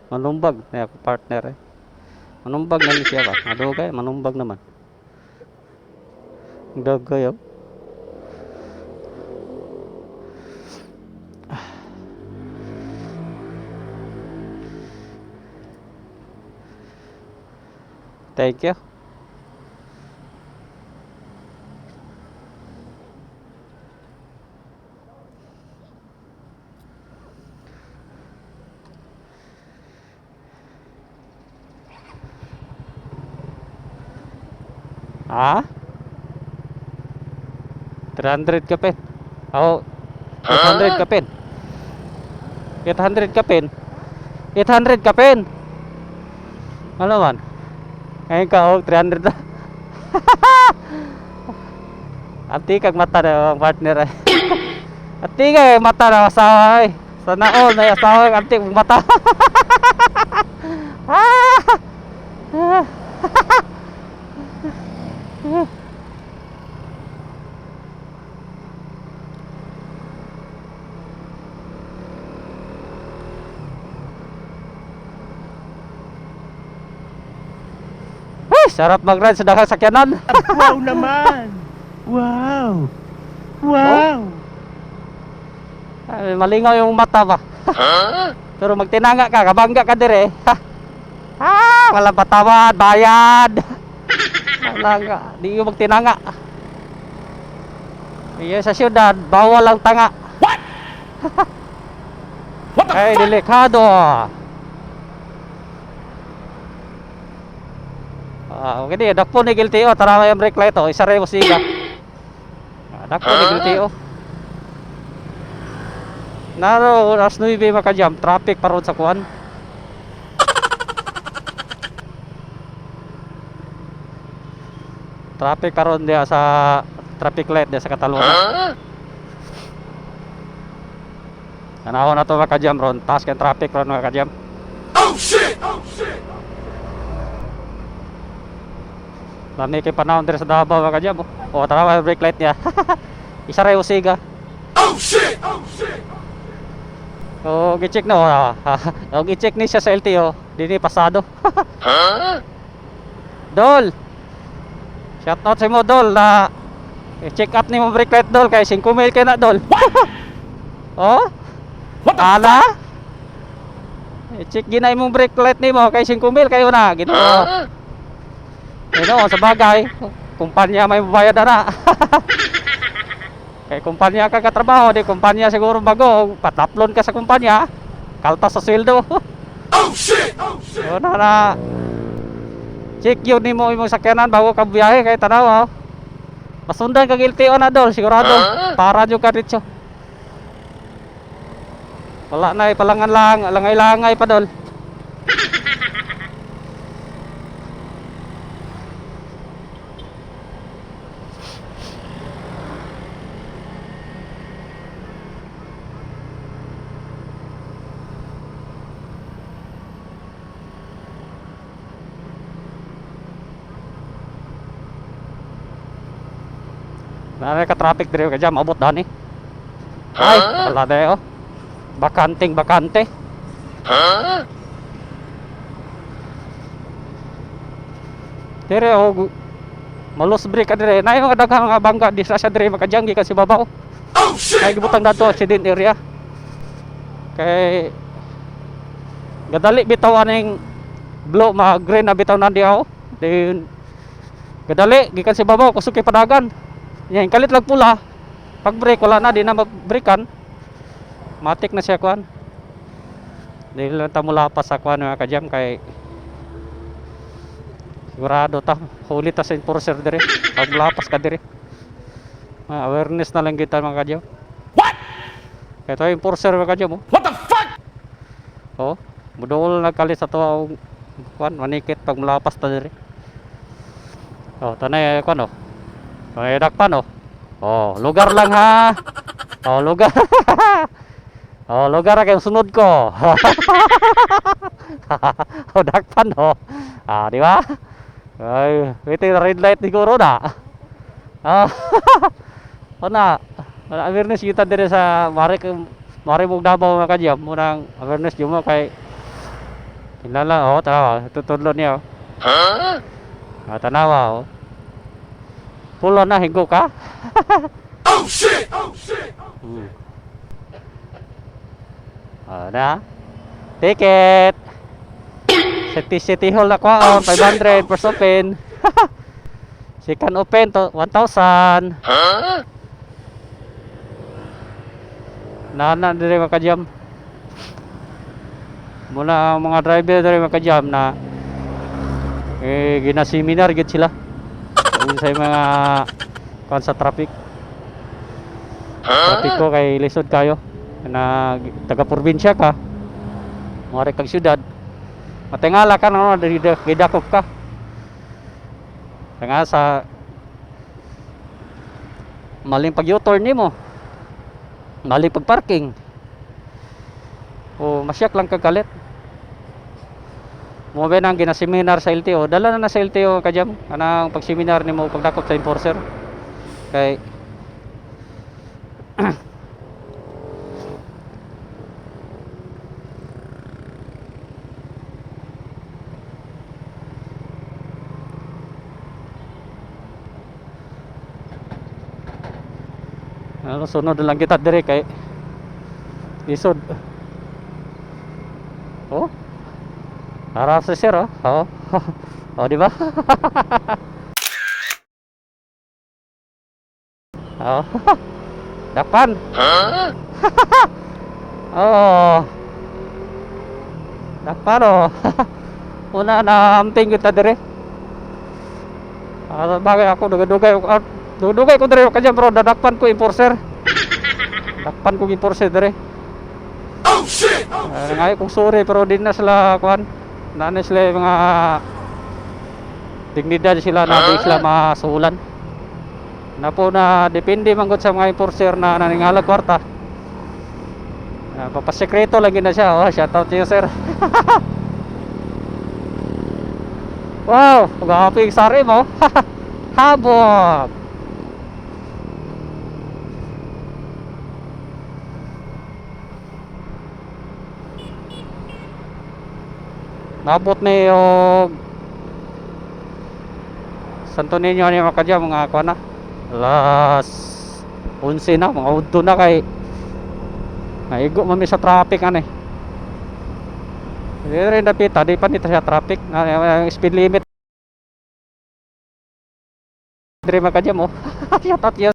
Manumbag na ako partner eh. Manumbag na ni siya ba? Madugay, manumbag naman. Dagay oh. Thank you. Ah? 300 ka pin. Oh, 800 ka pin. 800 ka pin. 800 ka pin. Ano man? Ngayon ka oh, 300 na. Ati kag mata na ang partner ay. Ati kag mata na asawa ay. Sana all na asawa ang ati kag mata. Sarap mag-ride sa daghang sakyanan. Wow naman! Wow! Wow! Ay, malingaw yung mata ba? Pero magtinanga ka, kabangga ka dire. Walang patawad, bayad. Wala nga, di yung magtinanga. Iya sa syudad, bawal ang tanga. What? What the Ay, fuck? delikado. Okay di, dakpo ni guilty o. Tara may brake light o. Isa rin mo siga. Dakpo ni guilty o. Naro, as 9 makajam. Traffic pa ron sa kuwan. Traffic pa ron dia sa traffic light dia sa Catalona. Anaw na to makajam ron. Taas kang traffic ron makajam. Oh shit! Oh shit! Lami kay panahon dire sa Davao makajam. O, tara may brake light niya. Isa rin mo siga. Oh shit! Oh shit! O, gi-check na o. O, gi-check ni siya sa LTO. Dini pasado. Dol! Shout out sa mo, Dol, na check up ni mo brake light, Dol, kay 5 mil kay na, Dol. Oh? What the Ala? I-check ginay mong brake light ni mo kay 5 mil kayo na. Gito. Sa bagay, kumpanya may bayad na. Kay kumpanya ka katrabaho, di kumpanya siguro bago, pataplon ka sa kumpanya, kaltas sa sweldo. Oh shit! Oh shit! O na. Check yun ni mo imong sakyanan bago ka biyahe kay tanaw. Pasundan kag LTO na, Dol, sigurado. Para jud ka dito. Wala na palangan lang, langay-langay pa, Dol. Nara ka traffic dire ka jam abot dani. Ay, wala dayo. Bakante. Dire o malos break ka dire. Nay mga daghang nga bangga di sa dire makajanggi ka si babaw. Oh shit! Ay gibutang dato accident area. Kay gadali bitaw aning blow ma-green na bitaw na diaw. Then gadali gikan si babaw kusog kay padagan. Yan, kalit lang pula. Pag brake, wala na, di na mag-breakan. Matik na siya kuhan. Dahil lang mula pa sa kuhan mga kajam kay sigurado ta. Huli ta sa enforcer dire. Pag lapas ka dire. Awareness na lang kita mga kajam. What? Kaya ito enforcer mga kajam. What the fuck? Oh, budol na kalit sa tuwa kuhan. Manikit pag mulapas ta dire. Oh, tanay kuhan oh. May dakpan oh. Oh, lugar lang ha. Oh, lugar. Oh, lugar kay sunod ko. Oh, dakpan oh. Di ba? Ay, waiting red light siguro na. Oh. Oh na. Awareness kita dire sa mare mari mong Davao mga kadyam munang awareness yung mo kay kilala tanawa tutudlo niya tanawa pulo na higo ka. Oh shit! Oh shit! Na ticket City Hall na kwaon 500 first open. Second open to 1,000. Nana dire makajam. Muna ang mga driver dire makajam na gina-seminar gid sila. Sa mga kon sa traffic. Traffic ko kay lisod kayo na taga probinsya ka. Mare kag syudad. Matingala ka no gidakop ka. Nga sa maling pag U-turn nimo. Maling pag parking. O masyak lang kagalit. Mo ba nang ginaseminar sa LTO? Dala na sa LTO kajam anang pag-seminar nimo pagdakop sa enforcer. Kay sunod lang kita dire kay isod. Harap sa sir di ba? Dapan. Dapan una na amping kita dire. Bagay ako dugay ko dire kanya bro dadakpan ko enforcer. Dakpan ko enforcer dire. Oh shit! Ngay kung sorry pero din na sila kuan. Nana sila mga dignidad sila na di sila masuhulan. Na po na depende man gud sa mga enforcer na naningalag kwarta. Papasekreto lagi na siya. Shout out to you sir. Wow, gaping sari mo. Habok. Nabot na yung Santo Niño ni makadya mga kuha na alas 11 na mga udto na kay naigo mami sa traffic ano hindi rin napita di pa nito sa traffic speed limit dire makadya mo shout out yun